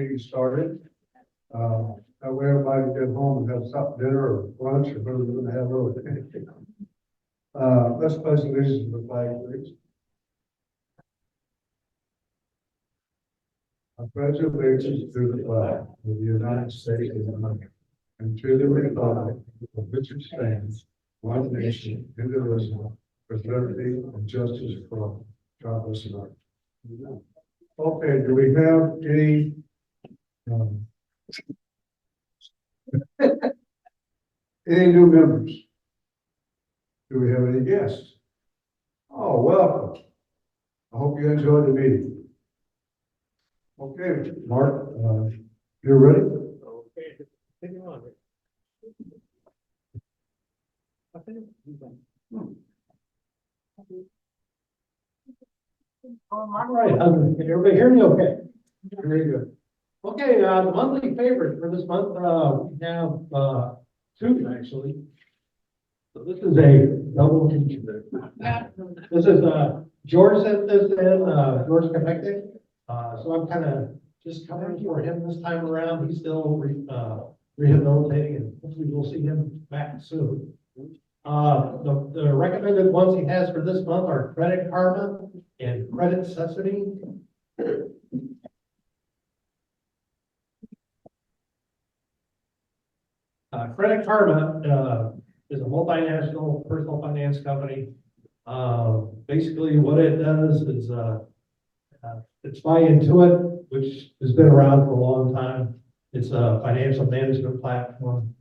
meeting started. That way everybody can get home and have something, dinner or lunch or whatever they're gonna have over. Let's pledge allegiance to the flag, please. I pledge allegiance to the flag of the United States of America and to the republic for which it stands, one nation, indivisible, with liberty and justice for all. God bless America. Okay, do we have any any new members? Do we have any guests? Oh, welcome. I hope you enjoyed the meeting. Okay, Mark, you're ready? Okay, take it on. All right, can everybody hear me okay? Very good. Okay, the monthly favorite for this month, we have two actually. So this is a double feature. This is George sent this in, George Connected. So I'm kind of just covering for him this time around. He's still rehabilitating, and hopefully we'll see him back soon. The recommended ones he has for this month are Credit Karma and Credit Cccgc. Credit Karma is a multinational personal finance company. Basically, what it does is it's by Intuit, which has been around for a long time. It's a financial management platform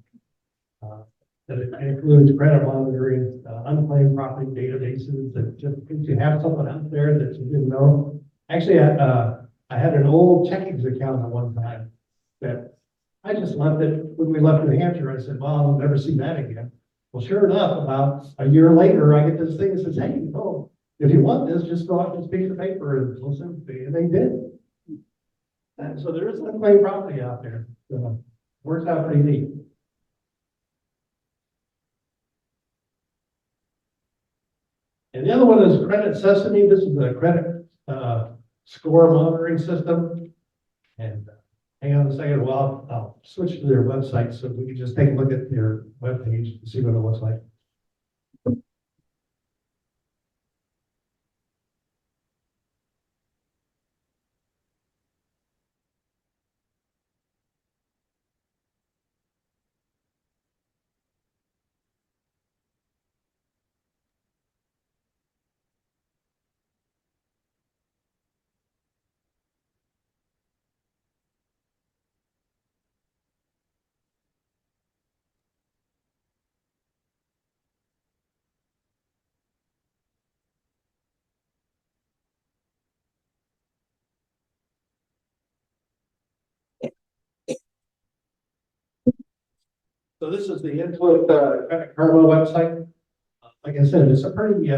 that includes credit monitoring, unclaimed property databases that just if you have something out there that you didn't know. Actually, I had an old Cccgc account at one time that I just left it when we left New Hampshire. I said, well, I'll never see that again. Well, sure enough, about a year later, I get this thing that says, hey, oh, if you want this, just fill out this piece of paper and we'll send it to you. And they did. And so there is unclaimed property out there. Works out pretty neat. And the other one is Credit Cccgc. This is a credit score monitoring system. And hang on a second, well, I'll switch to their website so we can just take a look at their webpage and see what it looks like. So this is the Intuit Credit Karma website. Like I said, it's a pretty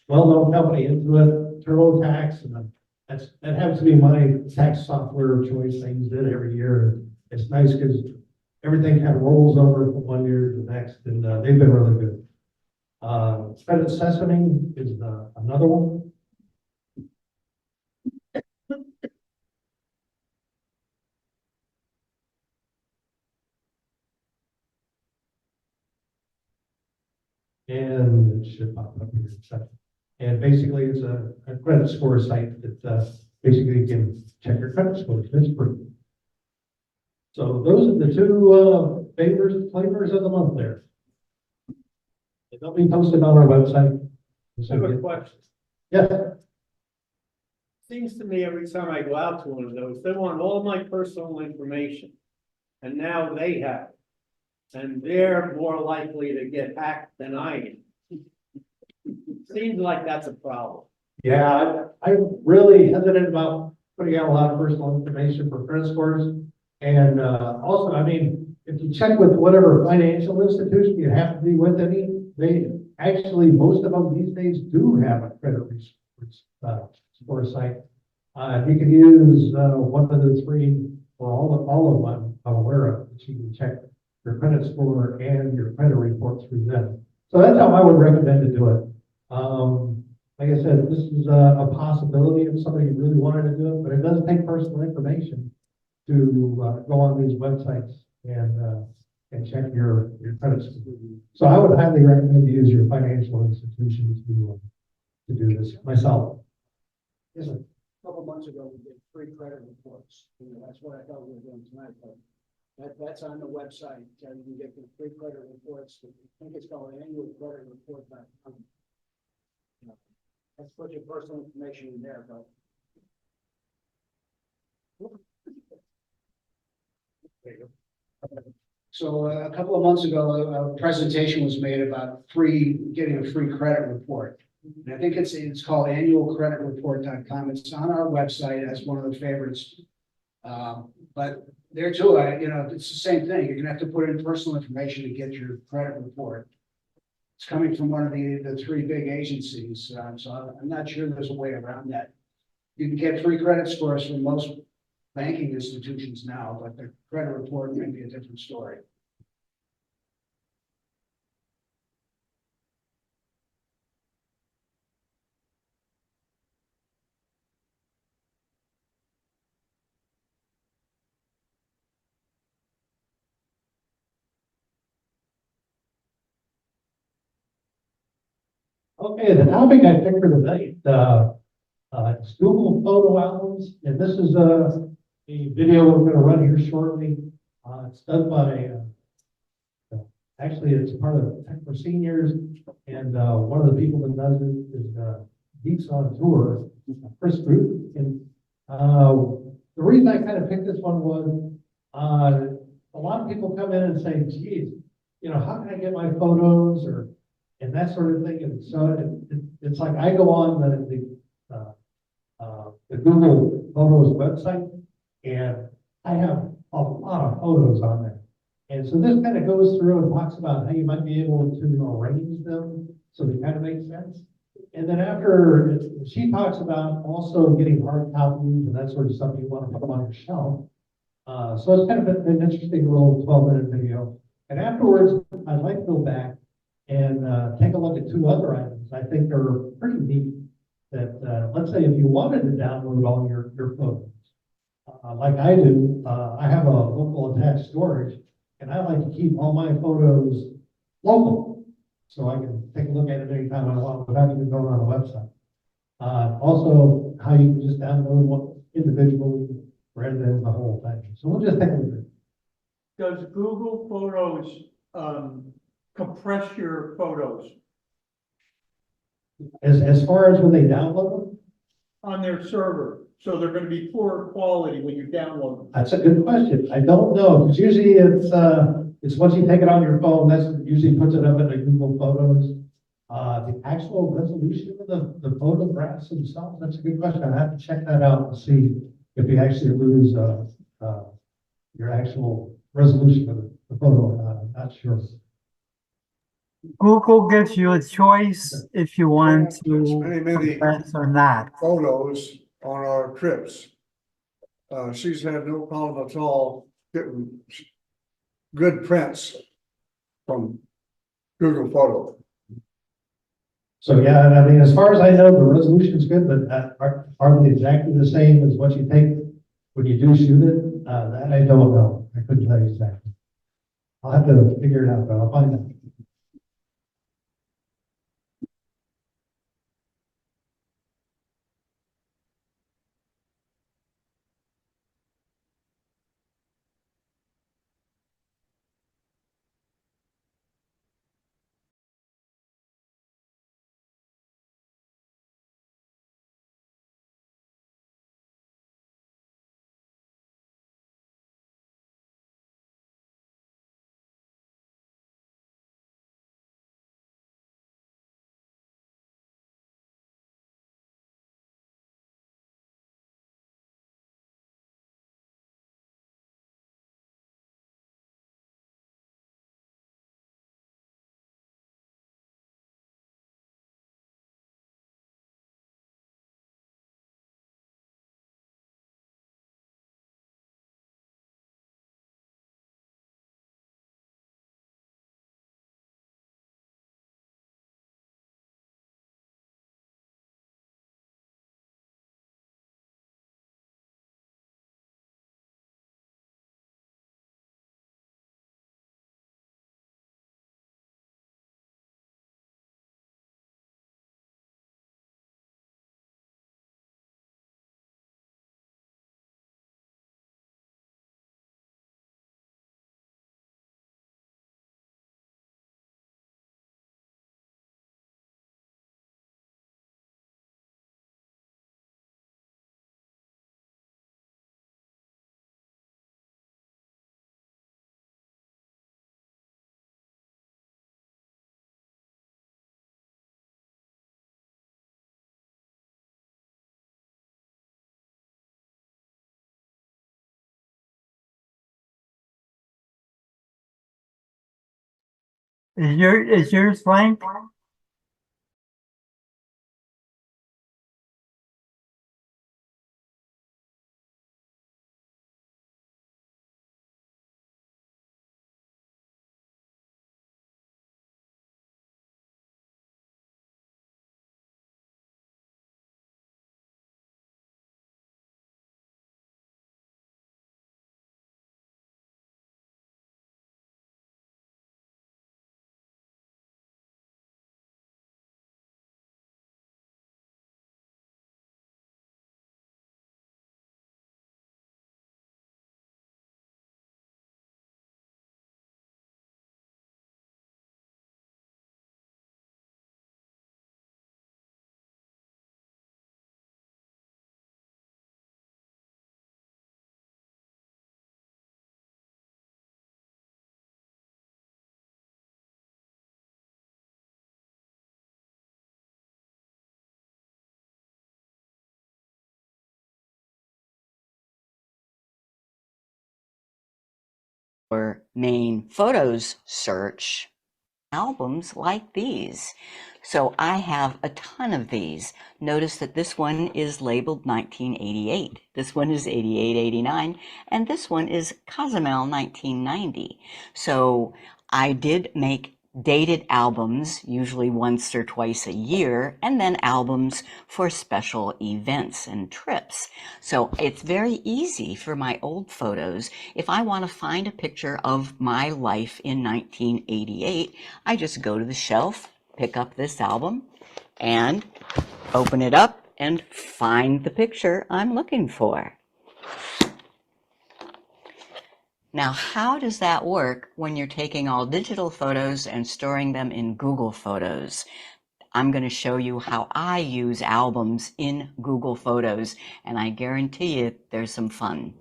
well-known company, Intuit, TurboTax, and that happens to be my tax software of choice. I use it every year. It's nice because everything kind of rolls over from one year to the next, and they've been really good. Credit Cccgc is another one. And it should pop up here in a second. And basically, it's a credit score site that basically you can check your credit score. It's free. So those are the two flavors of the month there. They'll be posted on our website. I have a question. Yes. Seems to me every time I go out to one of those, they want all my personal information. And now they have it. And they're more likely to get hacked than I am. Seems like that's a problem. Yeah, I'm really hesitant about putting out a lot of personal information for credit scores. And also, I mean, if you check with whatever financial institution you have to be with, they actually, most of them these days do have a credit score site. You can use one of the three, or all of them I'm aware of, that you can check your credit score and your credit report through them. So that's how I would recommend to do it. Like I said, this is a possibility if somebody really wanted to do it, but it does take personal information. to go on these websites and check your credit score. So I would highly recommend you use your financial institution to do this myself. Yes, sir. A couple months ago, we did free credit reports. You know, that's what I thought we were doing tonight, but that's on the website. You can get the free credit reports. I think it's called annual credit report.com. You know, let's put your personal information in there, but. So a couple of months ago, a presentation was made about getting a free credit report. And I think it's called annualcreditreport.com. It's on our website as one of the favorites. But there too, it's the same thing. You're gonna have to put in personal information to get your credit report. It's coming from one of the three big agencies, so I'm not sure there's a way around that. You can get free credit scores from most banking institutions now, but the credit report may be a different story. Okay, the topic I picked for tonight, it's Google photo albums, and this is a video we're going to run here shortly. It's done by, actually, it's part of Tech for Seniors, and one of the people that does it is Geeks on Tour, Chris Group. And the reason I kind of picked this one was a lot of people come in and say, geez, how can I get my photos and that sort of thing. And so it's like I go on the Google Photos website, and I have a lot of photos on there. And so this kind of goes through and talks about how you might be able to arrange them so they kind of make sense. And then after, she talks about also getting hard copies and that sort of stuff you want to put on your shelf. So it's kind of an interesting little 12-minute video. And afterwards, I'd like to go back and take a look at two other items I think are pretty neat that, let's say if you wanted to download all your photos, like I do, I have a local attached storage, and I like to keep all my photos local, so I can take a look at it anytime I want without even going on the website. Also, how you can just download one individually rather than the whole thing. So we'll just take a look at it. Does Google Photos compress your photos As far as when they download them, on their server? So they're gonna be poor quality when you download them. that's a good question. I don't know, because usually it's once you take it on your phone, that's usually puts it up in the Google Photos. The actual resolution of the photographs themselves, that's a good question. I have to check that out and see if you actually lose your actual resolution of the photo or not. I'm not sure. Google gives you a choice if you want to Many compress or not. photos on our trips. She's had no problem at all getting good prints from Google Photo. So yeah, and I mean, as far as I know, the resolution is good, but are they exactly the same as what you take when you do shoot it? That I don't know. I couldn't tell you exactly. I'll have to figure it out, but I'll find out. Is yours blank? Or main photos search albums like these. So I have a ton of these. Notice that this one is labeled 1988. This one is 88, 89, and this one is Cozumel 1990. So I did make dated albums, usually once or twice a year, and then albums for special events and trips. So it's very easy for my old photos. If I want to find a picture of my life in 1988, I just go to the shelf, pick up this album, and open it up and find the picture I'm looking for. Now, how does that work when you're taking all digital photos and storing them in Google Photos? I'm going to show you how I use albums in Google Photos, and I guarantee you there's some fun.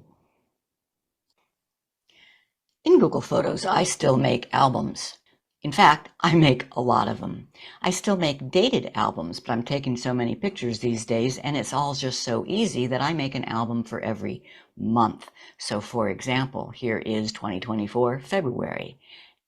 In Google Photos, I still make albums. In fact, I make a lot of them. I still make dated albums, but I'm taking so many pictures these days, and it's all just so easy that I make an album for every month. So for example, here is 2024 February,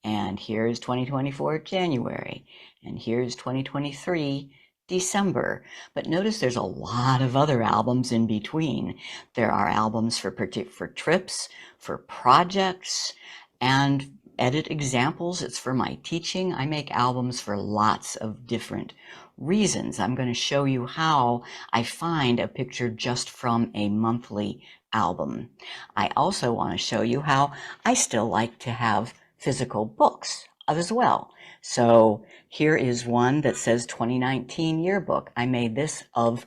and here's 2024 January, and here's 2023 December. But notice there's a lot of other albums in between. There are albums for trips, for projects, and edit examples. It's for my teaching. I make albums for lots of different reasons. I'm going to show you how I find a picture just from a monthly album. I also want to show you how I still like to have physical books as well. So here is one that says 2019 yearbook. I made this of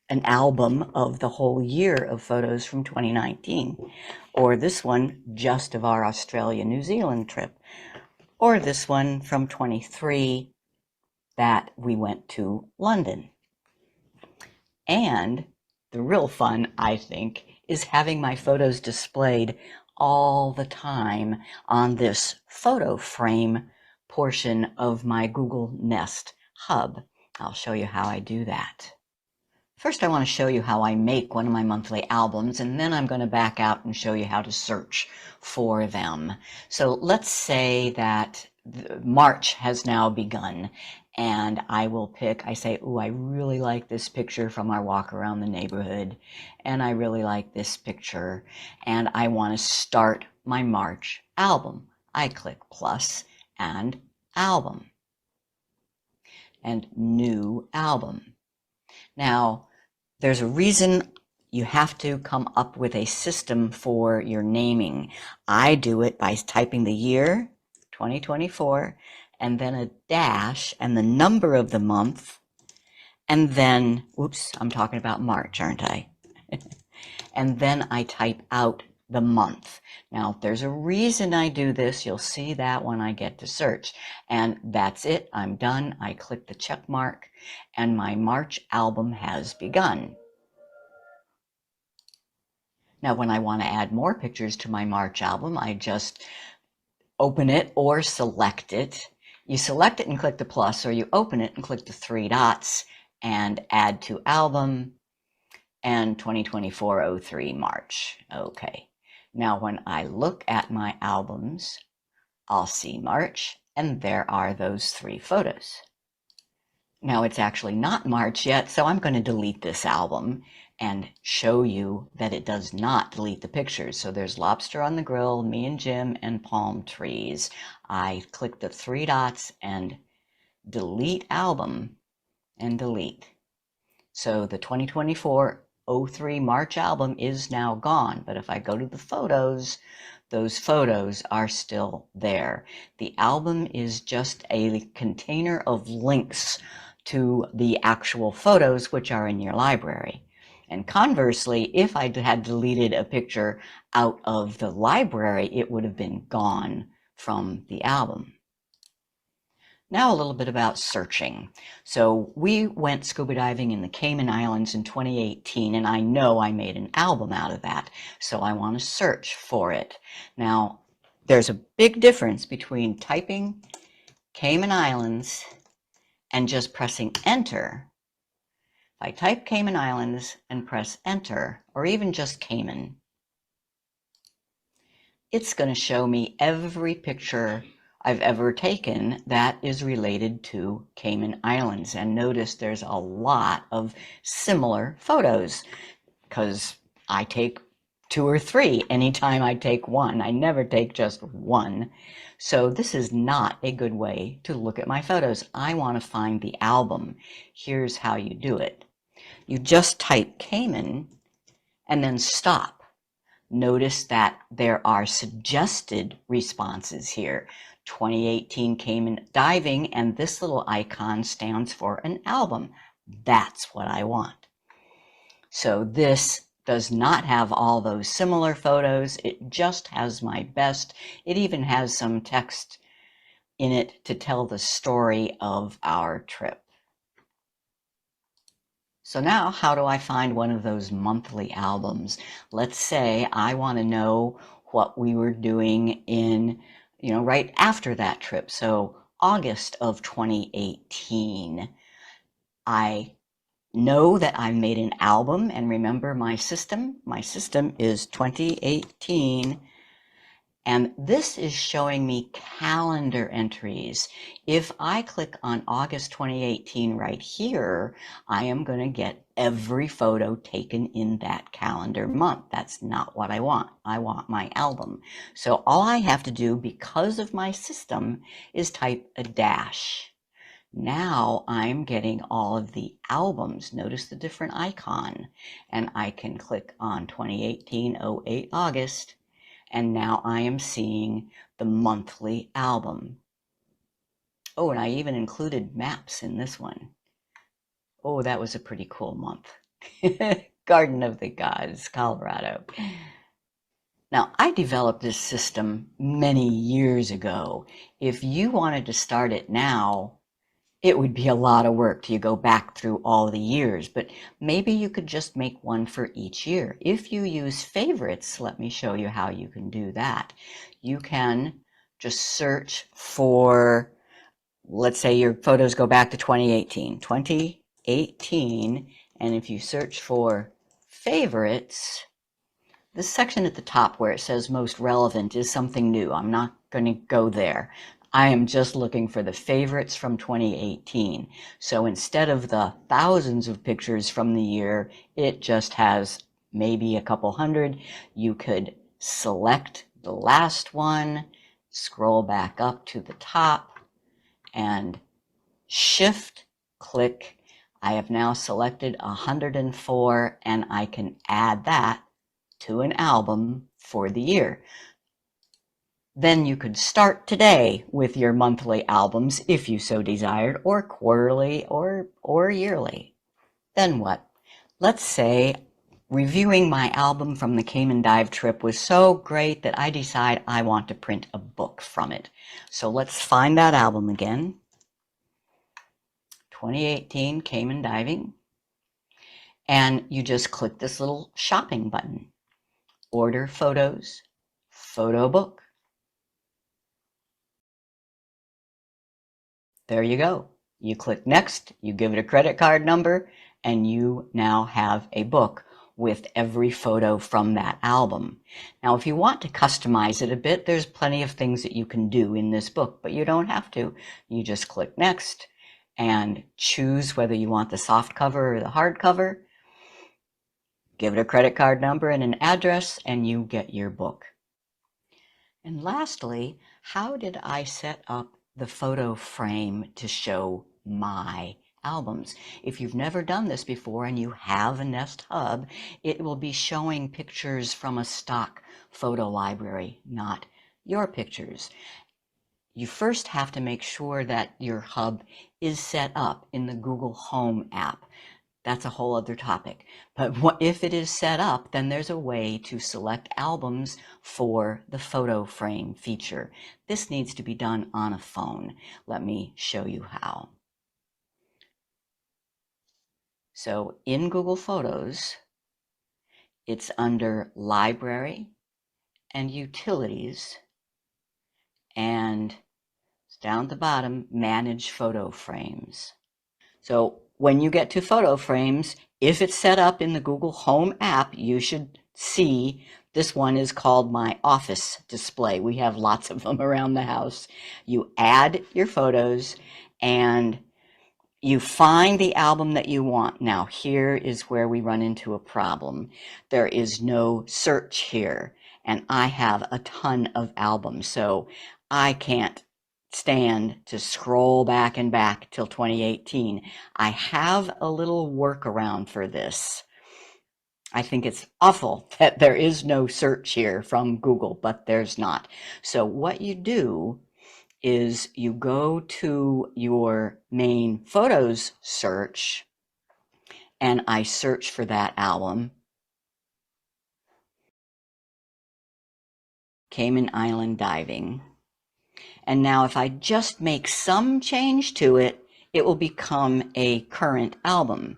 an album of the whole year of photos from 2019, or this one just of our Australia New Zealand trip, or this one from 23 that we went to London. And the real fun, I think, is having my photos displayed all the time on this photo frame portion of my Google Nest hub. I'll show you how I do that. First, I want to show you how I make one of my monthly albums, and then I'm going to back out and show you how to search for them. So let's say that March has now begun, and I will pick, I say, ooh, I really like this picture from our walk around the neighborhood, and I really like this picture, and I want to start my March album. I click plus and album, and new album. Now, there's a reason you have to come up with a system for your naming. I do it by typing the year, 2024, and then a dash and the number of the month, and then, oops, I'm talking about March, aren't I? And then I type out the month. Now, if there's a reason I do this, you'll see that when I get to search. And that's it, I'm done. I click the check mark, and my March album has begun. Now, when I want to add more pictures to my March album, I just open it or select it. You select it and click the plus, or you open it and click the three dots and add to album and 2024-03 March. Okay. Now, when I look at my albums, I'll see March And there are those 3 photos. Now it's actually not March yet, so I'm going to delete this album and show you that it does not delete the pictures. So there's lobster on the grill, me and Jim, and palm trees. I click the 3 dots and delete album and delete. So the 2024-03 March album is now gone, but if I go to the photos, those photos are still there. The album is just a container of links to the actual photos which are in your library. And conversely, if I had deleted a picture out of the library, it would have been gone from the album. Now a little bit about searching. So we went scuba diving in the Cayman Islands in 2018, and I know I made an album out of that, so I want to search for it. Now, there's a big difference between typing Cayman Islands and just pressing enter. If I type Cayman Islands and press enter, or even just Cayman, it's going to show me every picture I've ever taken that is related to Cayman Islands. And notice there's a lot of similar photos because I take 2 or 3 anytime I take one. I never take just one. So this is not a good way to look at my photos. I want to find the album. Here's how you do it. You just type Cayman and then stop. Notice that there are suggested responses here. 2018 Cayman Diving, and this little icon stands for an album. That's what I want. So this does not have all those similar photos. It just has my best. It even has some text in it to tell the story of our trip. So now, how do I find one of those monthly albums? Let's say I want to know what we were doing in, right after that trip. So August of 2018. I know that I made an album, and remember my system? My system is 2018. And this is showing me calendar entries. If I click on August 2018 right here, I am going to get every photo taken in that calendar month. That's not what I want. I want my album. So all I have to do, because of my system, is type a dash. Now I'm getting all of the albums. Notice the different icon. And I can click on 2018-08 August. And now I am seeing the monthly album. Oh, and I even included maps in this one. Oh, that was a pretty cool month. Garden of the Gods, Colorado. Now, I developed this system many years ago. If you wanted to start it now, it would be a lot of work to go back through all the years, but maybe you could just make one for each year. If you use favorites, let me show you how you can do that. You can just search for, let's say your photos go back to 2018, and if you search for favorites, the section at the top where it says most relevant is something new. I'm not going to go there. I am just looking for the favorites from 2018. So instead of the thousands of pictures from the year, it just has maybe a couple hundred. You could select the last one, scroll back up to the top, and shift click. I have now selected 104, and I can add that to an album for the year. Then you could start today with your monthly albums if you so desired, or quarterly or yearly. Then what? Let's say reviewing my album from the Cayman Dive trip was so great that I decide I want to print a book from it. So let's find that album again. 2018 Cayman Diving. And you just click this little shopping button. Order photos, photo book. There you go. You click next, you give it a credit card number, and you now have a book. with every photo from that album. Now, if you want to customize it a bit, there's plenty of things that you can do in this book, but you don't have to. You just click next and choose whether you want the soft cover or the hard cover. Give it a credit card number and an address, and you get your book. And lastly, how did I set up the photo frame to show my albums? If you've never done this before and you have a Nest Hub, it will be showing pictures from a stock photo library, not your pictures. You first have to make sure that your hub is set up in the Google Home app. That's a whole other topic. But if it is set up, then there's a way to select albums for the photo frame feature. This needs to be done on a phone. Let me show you how. So in Google Photos, it's under Library and Utilities, and down at the bottom, Manage Photo Frames. So when you get to photo frames, if it's set up in the Google Home app, you should see this one is called My Office Display. We have lots of them around the house. You add your photos and you find the album that you want. Now, here is where we run into a problem. There is no search here, and I have a ton of albums, so I can't stand to scroll back and back till 2018. I have a little workaround for this. I think it's awful that there is no search here from Google, but there's not. So what you do is you go to your main photos search, and I search for that album, Cayman Island Diving. And now if I just make some change to it, it will become a current album.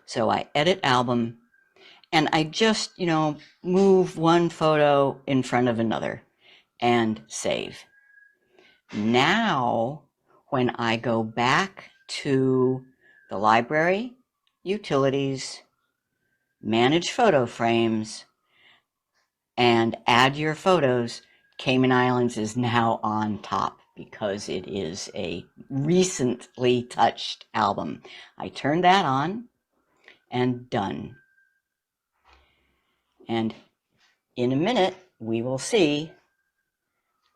So I edit album, and I just, move one photo in front of another and save. Now, when I go back to the library, utilities, manage photo frames, and add your photos, Cayman Islands is now on top because it is a recently touched album. I turn that on and done. And in a minute, we will see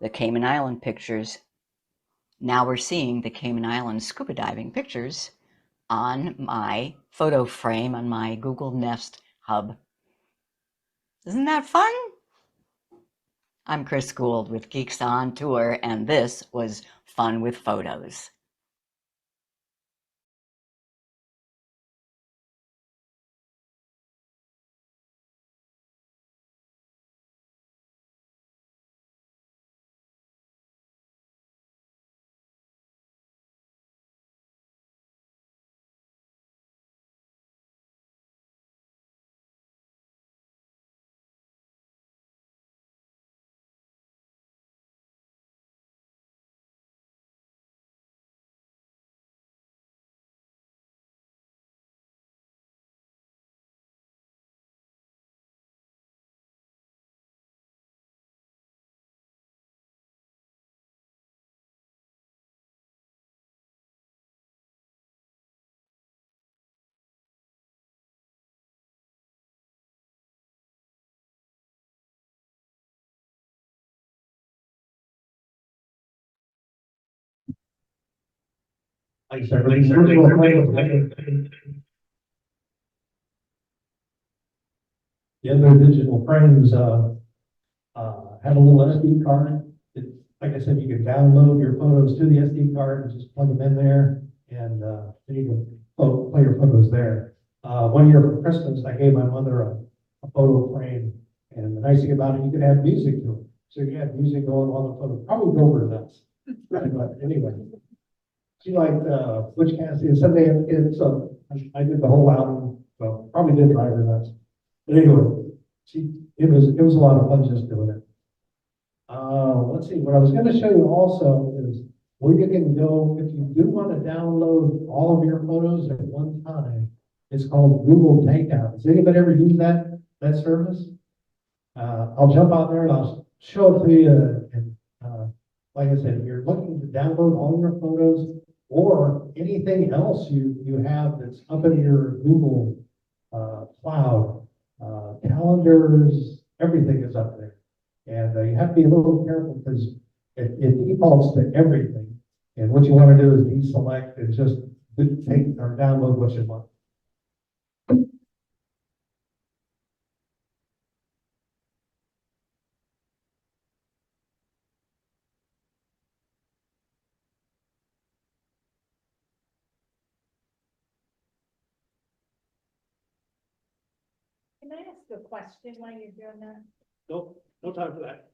the Cayman Island pictures. Now we're seeing the Cayman Islands scuba diving pictures on my photo frame on my Google Nest Hub. Isn't that fun? I'm Chris Gould with Geeks on Tour, and this was Fun with Photos. Thanks, everybody. The other digital frames have a little SD card. Like I said, you can download your photos to the SD card and just plug them in there, and then you can play your photos there. One year for Christmas, I gave my mother a photo frame, and the nice thing about it, you could add music to it. So you had music going while the photo, probably drove her nuts. But anyway, she liked Butch Cassidy and Sunday, and so I did the whole album. So probably did drive her nuts. But anyway, it was a lot of fun just doing it. Let's see, what I was going to show you also is where you can go if you do want to download all of your photos at one time. It's called Google Takeout. Has anybody ever used that service? I'll jump out there and I'll show it to you. And like I said, you're looking to download all your photos or anything else you have that's up in your Google cloud, calendars, everything is up there. And you have to be a little careful because it defaults to everything. And what you want to do is deselect and just take or download what you want. Can I ask a question while you're doing that? Nope, no time for that.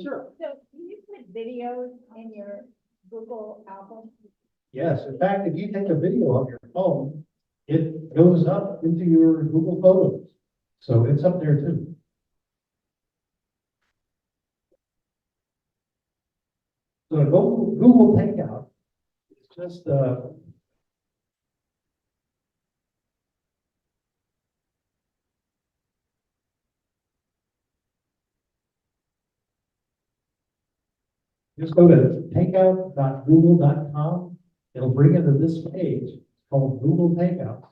Sure. So do you put videos in your Google album? Yes, in fact, if you take a video of your phone, it goes up into your Google Photos. So it's up there too. So Google Takeout is just just go to takeout.google.com. It'll bring you to this page. It's called Google Takeout.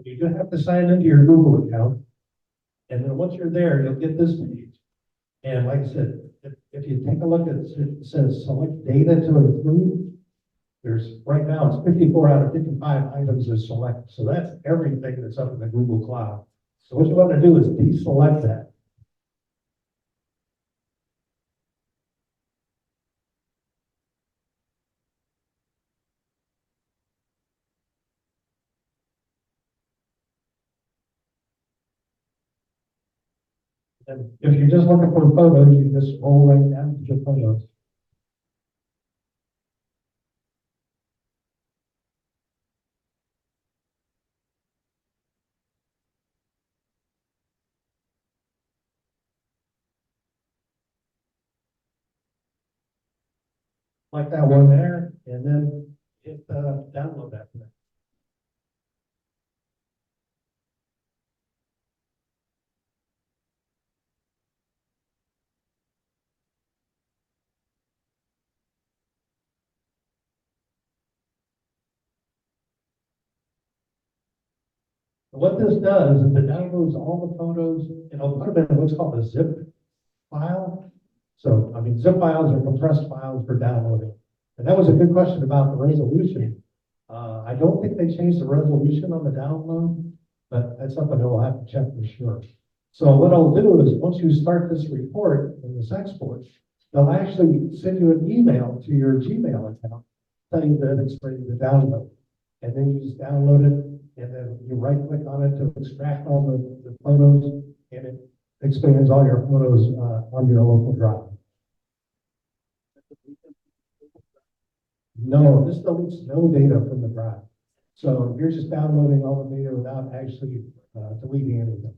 You just have to sign into your Google account. And then once you're there, you'll get this page. And like I said, if you take a look at it, it says select data to include. There's right now it's 54 out of 55 items are selected. So that's everything that's up in the Google Cloud. So what you want to do is deselect that. And if you're just looking for photos, you just roll right down to your photos. Like that one there, and then hit download after that. What this does is it downloads all the photos, and it'll put them in what's called a zip file. So, I mean, zip files are compressed files for downloading. And that was a good question about the resolution. I don't think they changed the resolution on the download, but that's something we'll have to check for sure. So what I'll do is once you start this report and this export, they'll actually send you an email to your Gmail account, telling you that it's ready to download. And then you just download it, and then you right click on it to extract all the photos, and it expands all your photos on your local drive. No, this deletes no data from the drive. So you're just downloading all the data without actually deleting anything.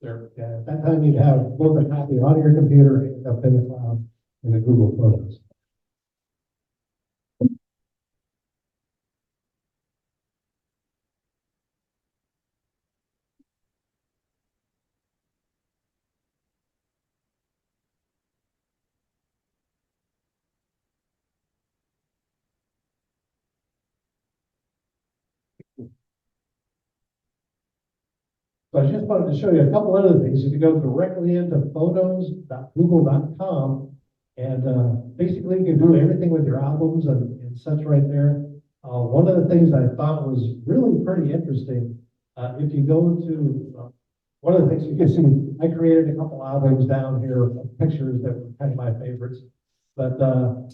There, at that time, you'd have both a copy on your computer and up in the cloud in the Google Photos. So I just wanted to show you a couple other things. If you go directly into photos.google.com, and basically you can do everything with your albums and such right there. One of the things I thought was really pretty interesting, if you go to, one of the things you can see, I created a couple albums down here of pictures that were kind of my favorites. But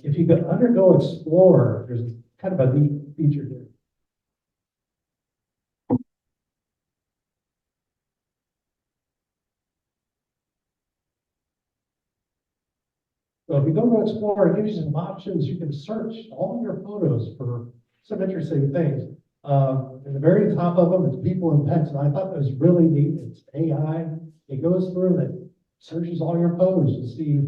if you could undergo Explore, there's kind of a neat feature here. So if you go to Explore, it gives you some options. You can search all your photos for some interesting things. In the very top of them, it's people and pets, and I thought that was really neat. It's AI. It goes through and it searches all your photos to see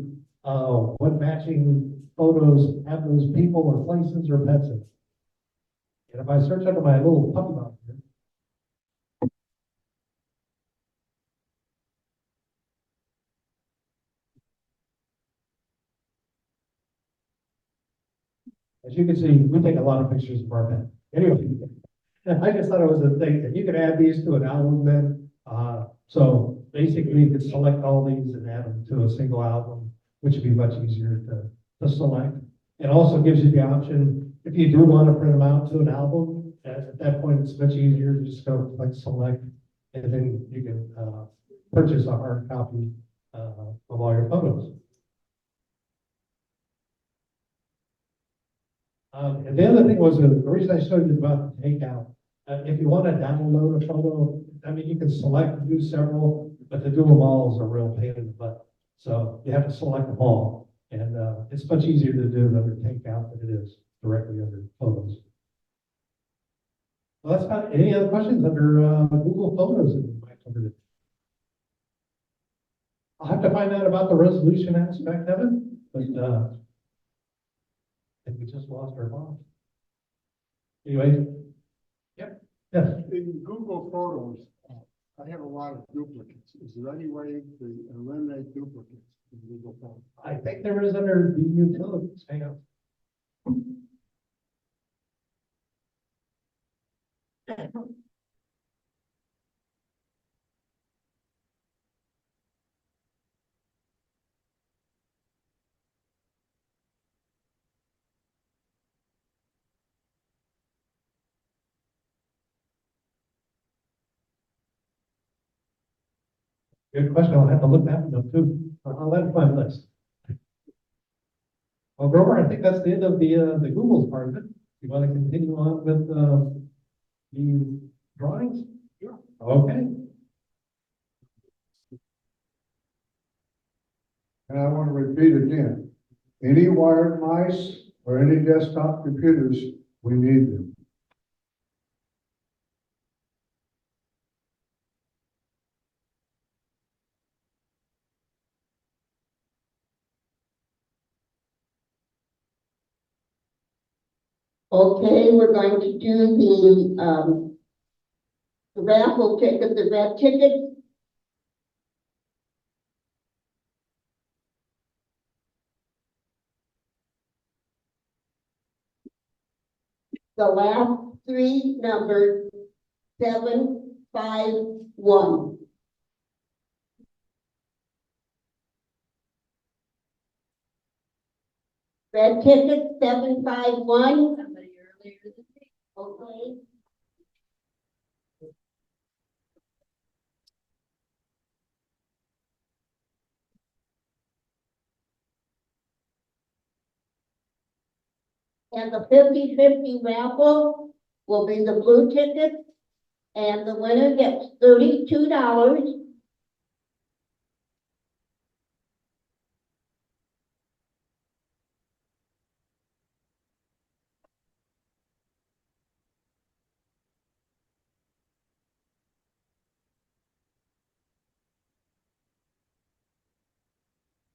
what matching photos have those people or places or pets in. And if I search under my little puppy dog here, as you can see, we take a lot of pictures of our pet. Anyway, I just thought it was a thing that you could add these to an album then. So basically you could select all these and add them to a single album, which would be much easier to select. It also gives you the option, if you do want to print them out to an album, at that point, it's much easier to just go like select, and then you can purchase a hard copy of all your photos. And the other thing was, the reason I showed you about the takeout, if you want to download a photo, I mean, you can select to do several, but to do them all is a real pain in the butt. So you have to select them all, and it's much easier to do under takeout than it is directly under photos. Well, that's about, any other questions under Google Photos that we might cover today? I'll have to find out about the resolution aspect of it, but I think we just lost our boss. Anyway, yep, yes. In Google Photos, I have a lot of duplicates. Is there any way to eliminate duplicates in Google Photos? I think there is under the utilities. Hang on. Good question. I'll have to look that one up too. I'll add it to my list. Well, Grover, I think that's the end of the Google's part of it. You want to continue on with the drawings? Sure. Okay. And I want to repeat again, any wired mice or any desktop computers, we need them. Okay, we're going to do the raffle ticket, the red ticket. The last three numbers, 751. Red ticket, 751. Somebody earlier than me. Okay. And the 50-50 raffle will be the blue ticket, and the winner gets $32.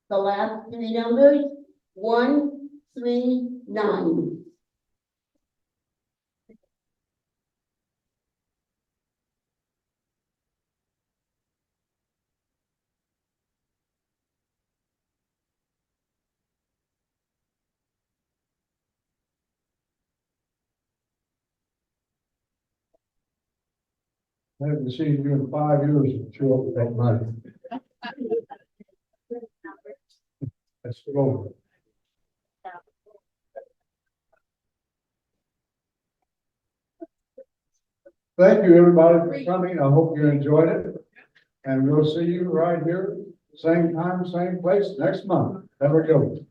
The last three numbers, 139. I haven't seen you in 5 years to show up with that money. Let's go. Thank you, everybody, for coming. I hope you enjoyed it. And we'll see you right here, same time, same place, next month. Have a good one.